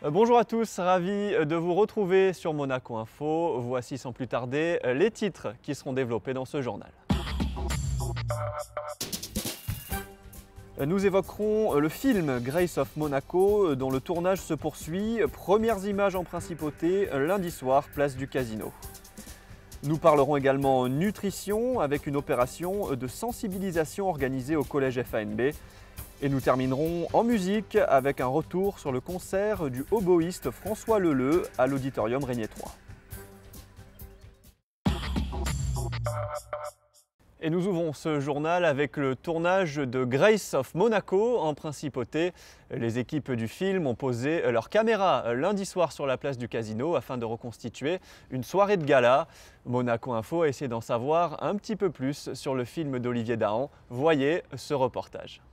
Bonjour à tous, ravi de vous retrouver sur Monaco Info. Voici sans plus tarder les titres qui seront développés dans ce journal. Nous évoquerons le film Grace of Monaco dont le tournage se poursuit. Premières images en principauté lundi soir, place du Casino. Nous parlerons également nutrition avec une opération de sensibilisation organisée au collège FANB. Et nous terminerons en musique avec un retour sur le concert du oboïste François Leleu à l'Auditorium Régnier 3. Et nous ouvrons ce journal avec le tournage de Grace of Monaco en principauté. Les équipes du film ont posé leurs caméras lundi soir sur la place du Casino afin de reconstituer une soirée de gala. Monaco Info a essayé d'en savoir un petit peu plus sur le film d'Olivier Dahan. Voyez ce reportage.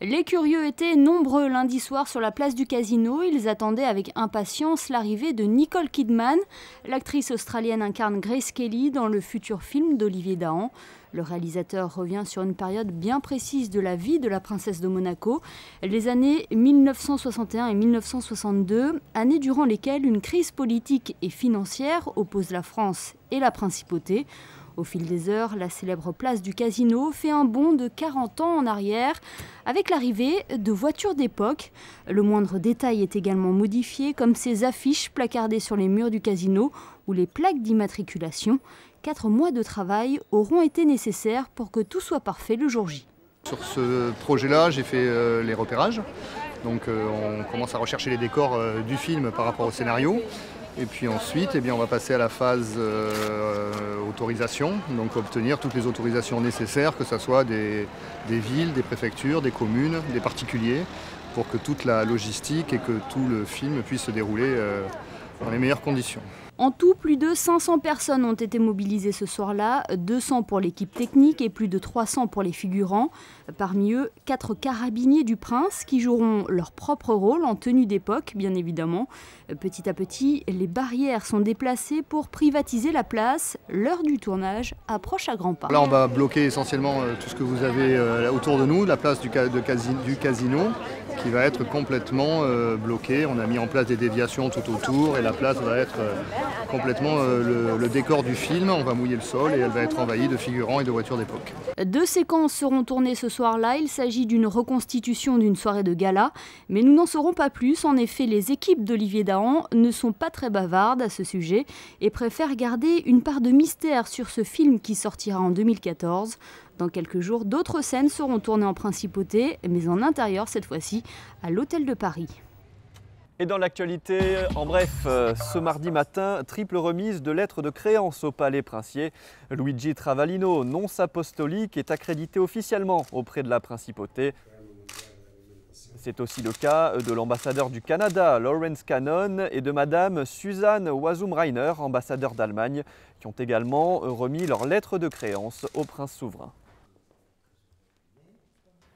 Les curieux étaient nombreux lundi soir sur la place du Casino. Ils attendaient avec impatience l'arrivée de Nicole Kidman. L'actrice australienne incarne Grace Kelly dans le futur film d'Olivier Dahan. Le réalisateur revient sur une période bien précise de la vie de la princesse de Monaco, les années 1961 et 1962, années durant lesquelles une crise politique et financière oppose la France et la principauté. Au fil des heures, la célèbre place du Casino fait un bond de 40 ans en arrière avec l'arrivée de voitures d'époque. Le moindre détail est également modifié, comme ces affiches placardées sur les murs du Casino ou les plaques d'immatriculation. 4 mois de travail auront été nécessaires pour que tout soit parfait le jour J. Sur ce projet-là, j'ai fait les repérages. Donc on commence à rechercher les décors du film par rapport au scénario. Et puis ensuite, on va passer à la phase autorisation, donc obtenir toutes les autorisations nécessaires, que ce soit des villes, des préfectures, des communes, des particuliers, pour que toute la logistique et que tout le film puisse se dérouler dans les meilleures conditions. En tout, plus de 500 personnes ont été mobilisées ce soir-là, 200 pour l'équipe technique et plus de 300 pour les figurants. Parmi eux, 4 carabiniers du Prince qui joueront leur propre rôle en tenue d'époque, bien évidemment. Petit à petit, les barrières sont déplacées pour privatiser la place. L'heure du tournage approche à grands pas. Là, on va bloquer essentiellement tout ce que vous avez autour de nous, la place du Casino, qui va être complètement bloquée. On a mis en place des déviations tout autour et la place va être complètement le décor du film. On va mouiller le sol et elle va être envahie de figurants et de voitures d'époque. 2 séquences seront tournées ce soir-là. Il s'agit d'une reconstitution d'une soirée de gala, mais nous n'en saurons pas plus. En effet, les équipes d'Olivier Dahan ne sont pas très bavardes à ce sujet et préfèrent garder une part de mystère sur ce film qui sortira en 2014. Dans quelques jours, d'autres scènes seront tournées en principauté, mais en intérieur cette fois-ci, à l'Hôtel de Paris. Et dans l'actualité, en bref, ce mardi matin, triple remise de lettres de créance au Palais Princier. Luigi Travaglino, nonce apostolique, est accrédité officiellement auprès de la principauté. C'est aussi le cas de l'ambassadeur du Canada, Lawrence Cannon, et de Madame Suzanne Wasum-Reiner, ambassadeur d'Allemagne, qui ont également remis leurs lettres de créance au prince souverain.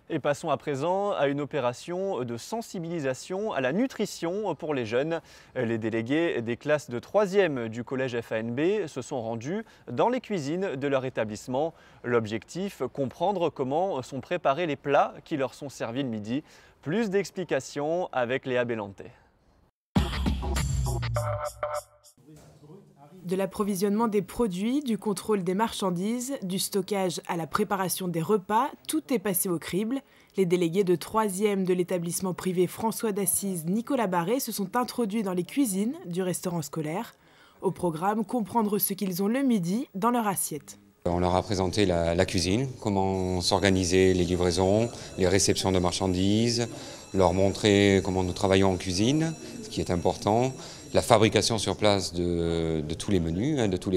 Et passons à présent à une opération de sensibilisation à la nutrition pour les jeunes. Les délégués des classes de 3e du collège FANB se sont rendus dans les cuisines de leur établissement. L'objectif, comprendre comment sont préparés les plats qui leur sont servis le midi. Plus d'explications avec Léa Bellante. De l'approvisionnement des produits, du contrôle des marchandises, du stockage à la préparation des repas, tout est passé au crible. Les délégués de 3e de l'établissement privé François d'Assise Nicolas Barré se sont introduits dans les cuisines du restaurant scolaire. Au programme, comprendre ce qu'ils ont le midi dans leur assiette. On leur a présenté la cuisine, comment s'organiser les livraisons, les réceptions de marchandises, leur montrer comment nous travaillons en cuisine, ce qui est important. La fabrication sur place de tous les menus, de tous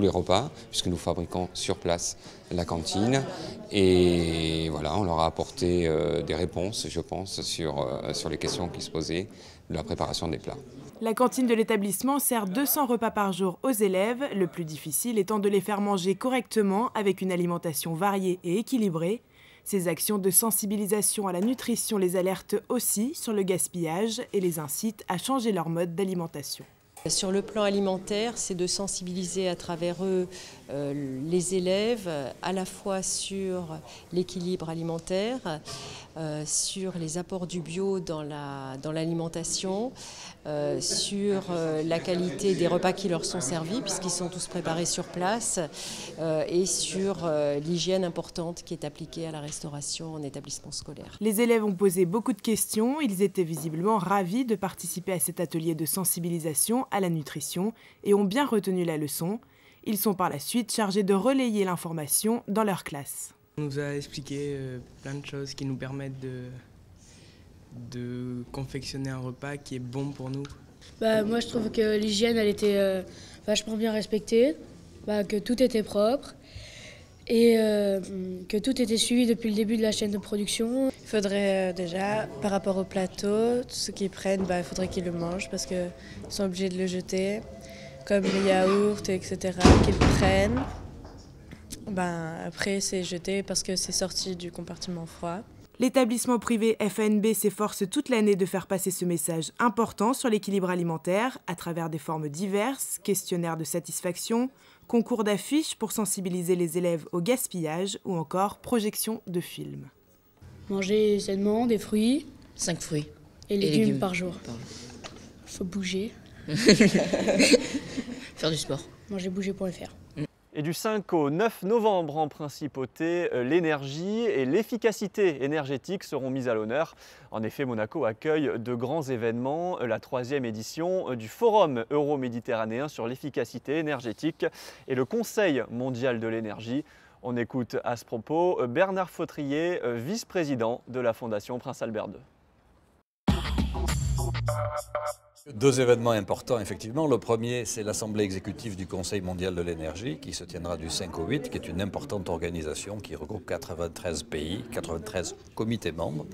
les repas, puisque nous fabriquons sur place la cantine. Et voilà, on leur a apporté des réponses, je pense, sur les questions qui se posaient de la préparation des plats. La cantine de l'établissement sert 200 repas par jour aux élèves, le plus difficile étant de les faire manger correctement avec une alimentation variée et équilibrée. Ces actions de sensibilisation à la nutrition les alertent aussi sur le gaspillage et les incitent à changer leur mode d'alimentation. Sur le plan alimentaire, c'est de sensibiliser à travers eux les élèves à la fois sur l'équilibre alimentaire, sur les apports du bio dans l'alimentation, sur la qualité des repas qui leur sont servis puisqu'ils sont tous préparés sur place et sur l'hygiène importante qui est appliquée à la restauration en établissement scolaire. Les élèves ont posé beaucoup de questions, ils étaient visiblement ravis de participer à cet atelier de sensibilisation à la nutrition et ont bien retenu la leçon. Ils sont par la suite chargés de relayer l'information dans leur classe. On nous a expliqué plein de choses qui nous permettent de confectionner un repas qui est bon pour nous. Moi je trouve que l'hygiène elle était vachement bien respectée, que tout était propre et que tout était suivi depuis le début de la chaîne de production. Il faudrait déjà, par rapport au plateau, ceux qui prennent, il faudrait qu'ils le mangent parce qu'ils sont obligés de le jeter, comme les yaourts, etc., qu'ils prennent. Après c'est jeté parce que c'est sorti du compartiment froid. L'établissement privé FANB s'efforce toute l'année de faire passer ce message important sur l'équilibre alimentaire à travers des formes diverses, questionnaires de satisfaction, concours d'affiches pour sensibiliser les élèves au gaspillage ou encore projection de films. Manger sainement, des fruits. 5 fruits. Et légumes par jour. Faut bouger. Faire du sport. Mangerbouger.fr. Et du 5 au 9 novembre en principauté, l'énergie et l'efficacité énergétique seront mises à l'honneur. En effet, Monaco accueille de grands événements, la 3e édition du Forum euro-méditerranéen sur l'efficacité énergétique et le Conseil mondial de l'énergie. On écoute à ce propos Bernard Fautrier, vice-président de la Fondation Prince Albert II. 2 événements importants, effectivement. Le premier, c'est l'Assemblée exécutive du Conseil mondial de l'énergie qui se tiendra du 5 au 8, qui est une importante organisation qui regroupe 93 pays, 93 comités membres.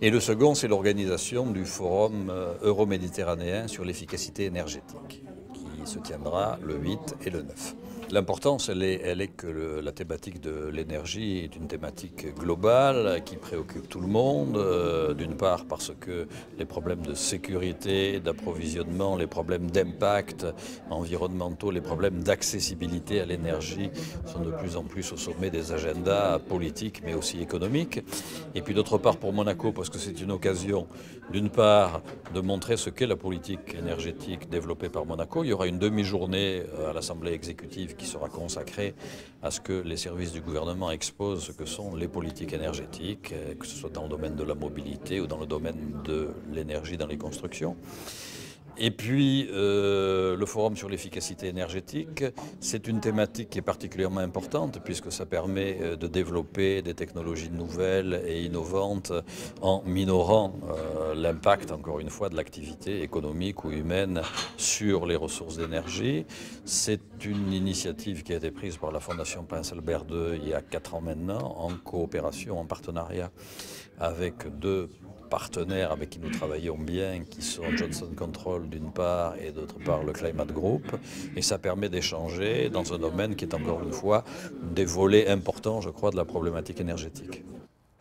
Et le second, c'est l'organisation du Forum euro-méditerranéen sur l'efficacité énergétique, qui se tiendra le 8 et le 9. L'importance, elle est que la thématique de l'énergie est une thématique globale qui préoccupe tout le monde, d'une part parce que les problèmes de sécurité, d'approvisionnement, les problèmes d'impact environnementaux, les problèmes d'accessibilité à l'énergie sont de plus en plus au sommet des agendas politiques mais aussi économiques. Et puis d'autre part pour Monaco, parce que c'est une occasion, d'une part, de montrer ce qu'est la politique énergétique développée par Monaco. Il y aura une demi-journée à l'Assemblée exécutive qui sera consacrée à ce que les services du gouvernement exposent ce que sont les politiques énergétiques, que ce soit dans le domaine de la mobilité ou dans le domaine de l'énergie dans les constructions. Et puis, le forum sur l'efficacité énergétique, c'est une thématique qui est particulièrement importante puisque ça permet de développer des technologies nouvelles et innovantes en minorant l'impact, encore une fois, de l'activité économique ou humaine sur les ressources d'énergie. C'est une initiative qui a été prise par la Fondation Prince Albert II il y a 4 ans maintenant, en coopération, en partenariat avec 2 partenaires avec qui nous travaillons bien, qui sont Johnson Control d'une part et d'autre part le Climate Group. Et ça permet d'échanger dans un domaine qui est encore une fois des volets importants, je crois, de la problématique énergétique.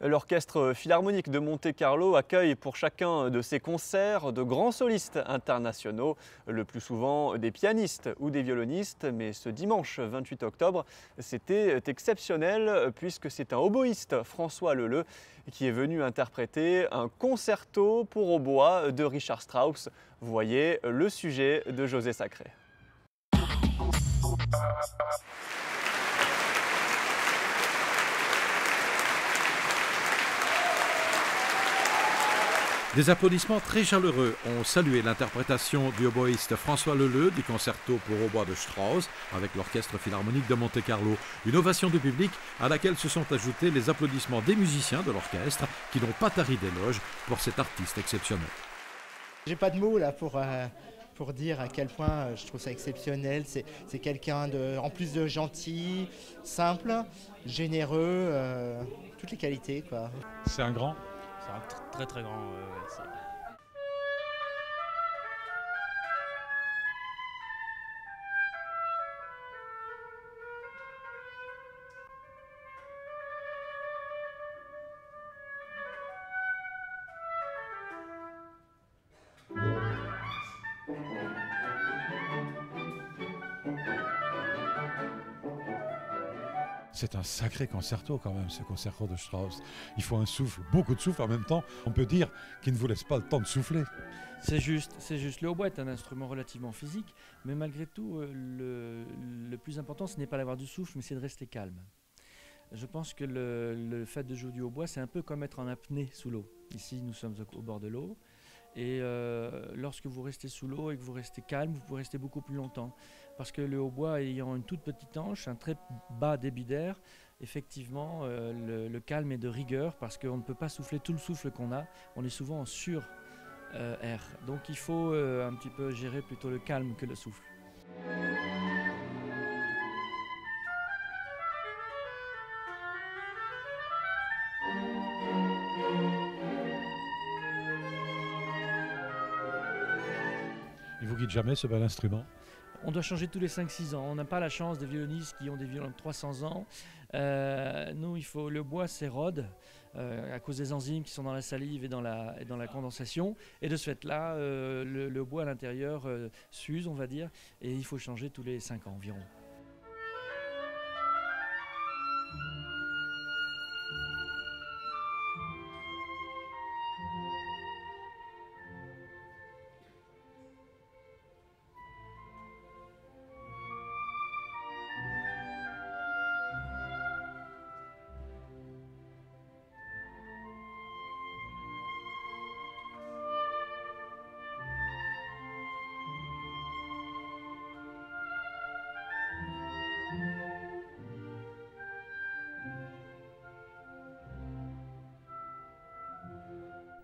L'Orchestre Philharmonique de Monte-Carlo accueille pour chacun de ses concerts de grands solistes internationaux, le plus souvent des pianistes ou des violonistes. Mais ce dimanche 28 octobre, c'était exceptionnel puisque c'est un oboïste, François Leleu, qui est venu interpréter un concerto pour hautbois de Richard Strauss. Voyez le sujet de José Sacré. Des applaudissements très chaleureux ont salué l'interprétation du oboïste François Leleu du concerto pour hautbois de Strauss avec l'Orchestre Philharmonique de Monte-Carlo. Une ovation du public à laquelle se sont ajoutés les applaudissements des musiciens de l'orchestre qui n'ont pas tari d'éloges pour cet artiste exceptionnel. J'ai pas de mots là pour dire à quel point je trouve ça exceptionnel. C'est quelqu'un en plus de gentil, simple, généreux, toutes les qualités, quoi. C'est un grand. C'est un très très grand. C'est un sacré concerto quand même, ce concerto de Strauss. Il faut un souffle, beaucoup de souffle en même temps. On peut dire qu'il ne vous laisse pas le temps de souffler. C'est juste. Le hautbois est un instrument relativement physique, mais malgré tout, le plus important, ce n'est pas d'avoir du souffle, mais c'est de rester calme. Je pense que le fait de jouer du hautbois, c'est un peu comme être en apnée sous l'eau. Ici, nous sommes au bord de l'eau. Et lorsque vous restez sous l'eau et que vous restez calme, vous pouvez rester beaucoup plus longtemps. Parce que le hautbois ayant une toute petite hanche, un très bas débit d'air, effectivement, le calme est de rigueur parce qu'on ne peut pas souffler tout le souffle qu'on a. On est souvent en sur air. Donc il faut un petit peu gérer plutôt le calme que le souffle. Il vous guide jamais ce bel instrument? On doit changer tous les 5-6 ans. On n'a pas la chance des violonistes qui ont des violons de 300 ans. Nous, le bois s'érode à cause des enzymes qui sont dans la salive et dans la condensation. Et de ce fait-là, le bois à l'intérieur s'use, on va dire, et il faut changer tous les 5 ans environ.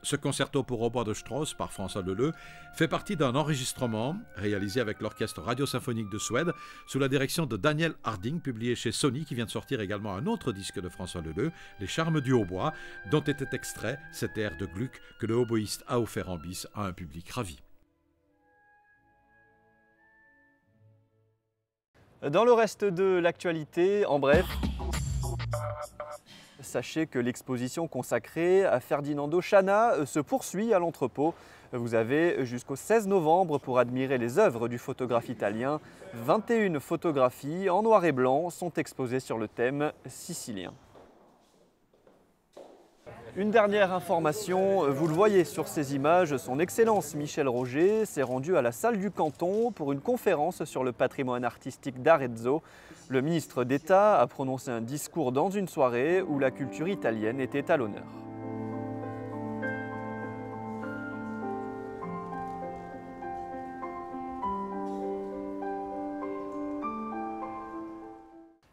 Ce concerto pour hautbois de Strauss par François Leleux fait partie d'un enregistrement réalisé avec l'Orchestre Radio-Symphonique de Suède sous la direction de Daniel Harding, publié chez Sony, qui vient de sortir également un autre disque de François Leleux, Les Charmes du hautbois, dont était extrait cet air de Gluck que le hautboïste a offert en bis à un public ravi. Dans le reste de l'actualité, en bref, sachez que l'exposition consacrée à Ferdinando Scianna se poursuit à l'entrepôt. Vous avez jusqu'au 16 novembre pour admirer les œuvres du photographe italien. 21 photographies en noir et blanc sont exposées sur le thème sicilien. Une dernière information, vous le voyez sur ces images, son Excellence Michel Roger s'est rendu à la salle du Canton pour une conférence sur le patrimoine artistique d'Arezzo. Le ministre d'État a prononcé un discours dans une soirée où la culture italienne était à l'honneur.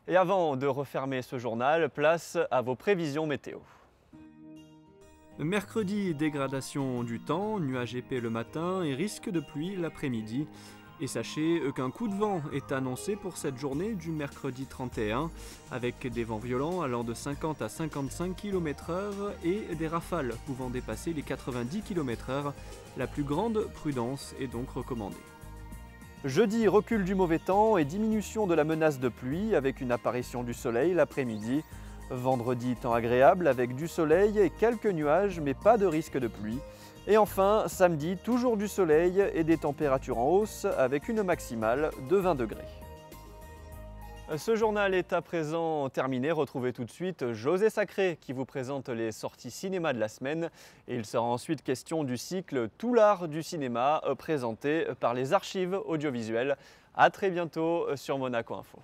Et avant de refermer ce journal, place à vos prévisions météo. Mercredi, dégradation du temps, nuages épais le matin et risque de pluie l'après-midi. Et sachez qu'un coup de vent est annoncé pour cette journée du mercredi 31, avec des vents violents allant de 50 à 55 km/h et des rafales pouvant dépasser les 90 km/h. La plus grande prudence est donc recommandée. Jeudi, recul du mauvais temps et diminution de la menace de pluie avec une apparition du soleil l'après-midi. Vendredi, temps agréable avec du soleil et quelques nuages, mais pas de risque de pluie. Et enfin, samedi, toujours du soleil et des températures en hausse avec une maximale de 20 degrés. Ce journal est à présent terminé. Retrouvez tout de suite José Sacré qui vous présente les sorties cinéma de la semaine. Et il sera ensuite question du cycle Tout l'art du cinéma présenté par les archives audiovisuelles. À très bientôt sur Monaco Info.